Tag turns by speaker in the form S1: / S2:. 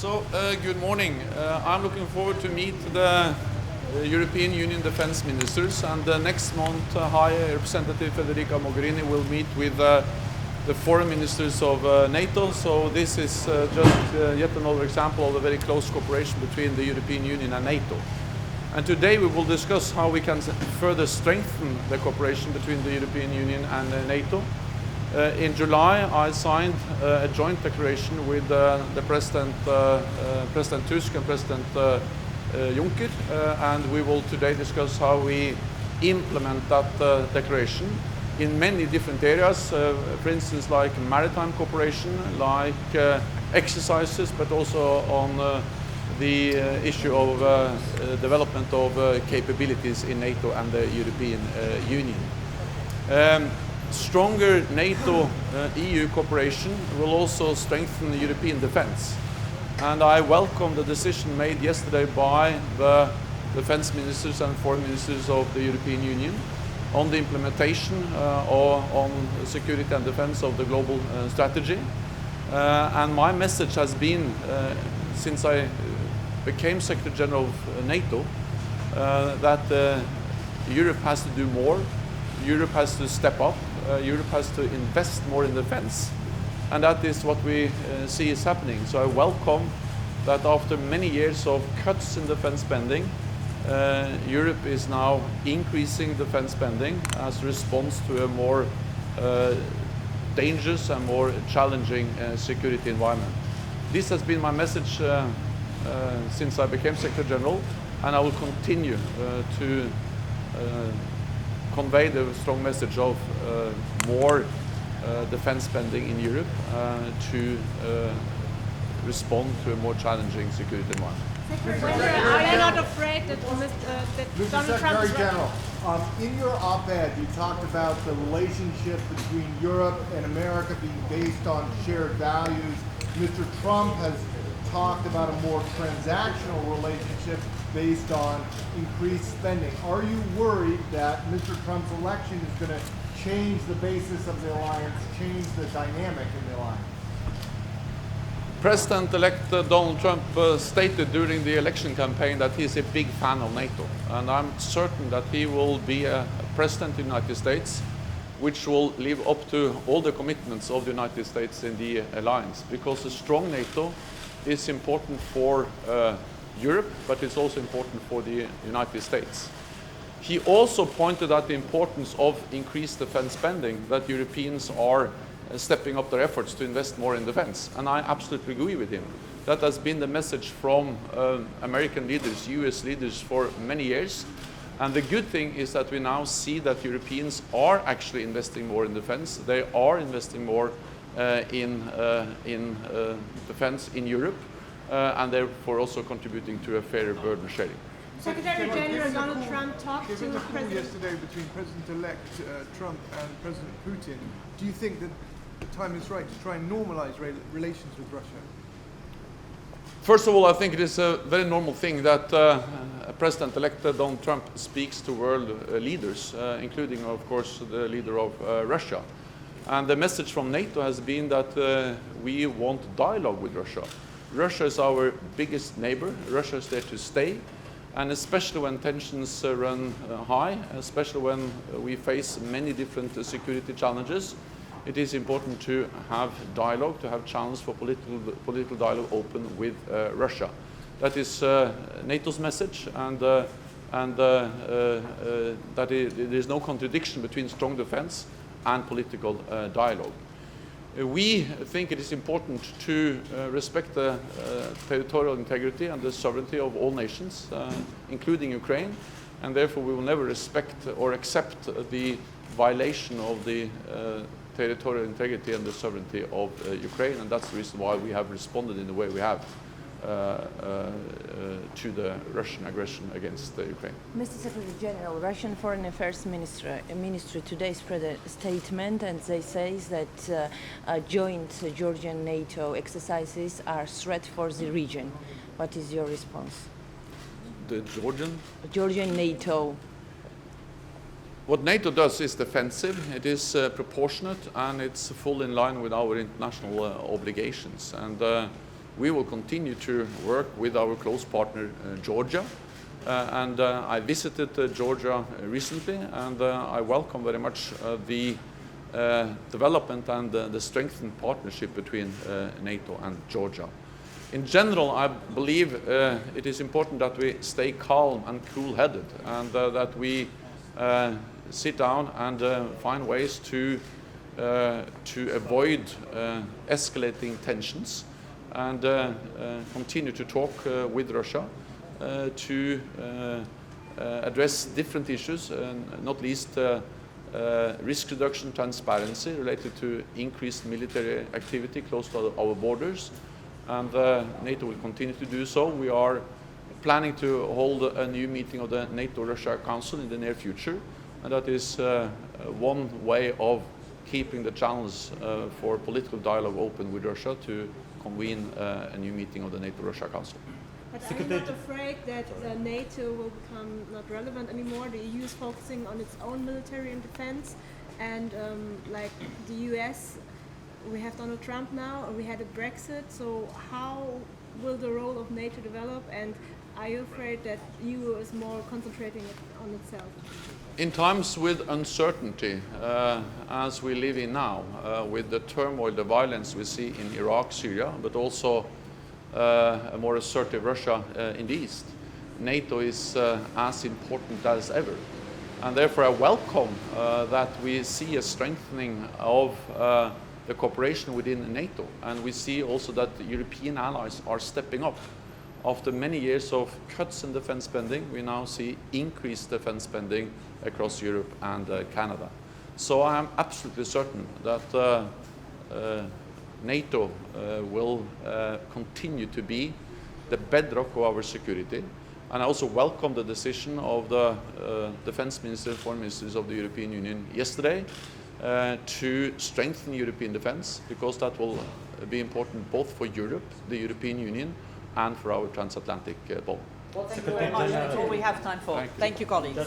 S1: Good morning. I'm looking forward to meet the European Union defense ministers, and next month High Representative Federica Mogherini will meet with the foreign ministers of NATO. So this is just yet another example of a very close cooperation between the European Union and NATO. And today we will discuss how we can further strengthen the cooperation between the European Union and NATO. In July, I signed a joint declaration with the President Tusk and President Juncker, and we will today discuss how we implement that declaration in many different areas, for instance, like maritime cooperation, like exercises, but also on the issue of development of capabilities in NATO and the European Union. Stronger NATO-EU cooperation will also strengthen the European defense. And I welcome the decision made yesterday by the defense ministers and foreign ministers of the European Union on the implementation or on security and defense of the global strategy. And my message has been, since I became Secretary General of NATO, that Europe has to do more, Europe has to step up, Europe has to invest more in defense. And that is what we see is happening. So I welcome that after many years of cuts in defense spending, Europe is now increasing defense spending as a response to a more dangerous and more challenging security environment. This has been my message since I became Secretary General, and I will continue to convey the strong message of more defense spending in Europe to respond to a more challenging security environment.
S2: Are you not afraid that Donald Trump is
S3: General, in your op-ed, you talked about the relationship between Europe and America being based on shared values. Mr. Trump has talked about a more transactional relationship based on increased spending. Are you worried that Mr. Trump's election is going to change the basis of the alliance, change the dynamic in the alliance?
S1: President-elect Donald Trump stated during the election campaign that he's a big fan of NATO. And I'm certain that he will be a president of the United States which will live up to all the commitments of the United States in the alliance, because a strong NATO is important for Europe, but it's also important for the United States. He also pointed out the importance of increased defense spending, that Europeans are stepping up their efforts to invest more in defense. And I absolutely agree with him. That has been the message from American leaders, US leaders for many years. And the good thing is that we now see that Europeans are actually investing more in defense. They are investing more in defense in Europe. And therefore also contributing to a fairer burden sharing.
S2: Secretary General Donald Trump talked to President
S4: yesterday between President-elect Trump and President Putin. Do you think that the time is right to try and normalize relations with Russia?
S1: First of all, I think it is a very normal thing that President-elect Donald Trump speaks to world leaders, including, of course, the leader of Russia. And the message from NATO has been that we want dialogue with Russia. Russia is our biggest neighbor. Russia is there to stay. And especially when tensions run high, especially when we face many different security challenges, it is important to have dialogue, to have channels for political dialogue open with Russia. That is NATO's message, and that there is no contradiction between strong defense and political dialogue. We think it is important to respect the territorial integrity and the sovereignty of all nations, including Ukraine, and therefore we will never respect or accept the violation of the territorial integrity and the sovereignty of Ukraine, and that's the reason why we have responded in the way we have to the Russian aggression against Ukraine.
S5: Mr. Secretary General, Russian Foreign Affairs Ministry today spread a statement, and they say that joint Georgian NATO exercises are a threat for the region. What is your response?
S1: The
S5: Georgian NATO.
S1: What NATO does is defensive, it is proportionate, and it's fully in line with our international obligations. And we will continue to work with our close partner Georgia. I visited Georgia recently, and I welcome very much the development and the strengthened partnership between NATO and Georgia. In general, I believe it is important that we stay calm and cool-headed, and that we sit down and find ways to avoid escalating tensions, and continue to talk with Russia to address different issues, not least risk reduction, transparency related to increased military activity close to our borders, and NATO will continue to do so. We are planning to hold a new meeting of the NATO-Russia Council in the near future, and that is one way of keeping the channels for political dialogue open with Russia to convene a new meeting of the NATO-Russia Council.
S2: But are you not afraid that NATO will become not relevant anymore? The EU is focusing on its own military and defense, and like the US, we have Donald Trump now, and we had a Brexit. So how will the role of NATO develop? And are you afraid that EU is more concentrating on itself?
S1: In times with uncertainty, as we live in now, with the turmoil, the violence we see in Iraq, Syria, but also a more assertive Russia in the east, NATO is as important as ever. And therefore I welcome that we see a strengthening of the cooperation within NATO, and we see also that the European allies are stepping up. After many years of cuts in defense spending, we now see increased defense spending across Europe and Canada. So I am absolutely certain that NATO will continue to be the bedrock of our security. And I also welcome the decision of the defense ministers and foreign ministers of the European Union yesterday to strengthen European defense, because that will be important both for Europe, the European Union, and for our transatlantic bond.
S6: Well, thank you very much. That's all we have time for.
S1: Thank you.
S6: Thank you, colleagues.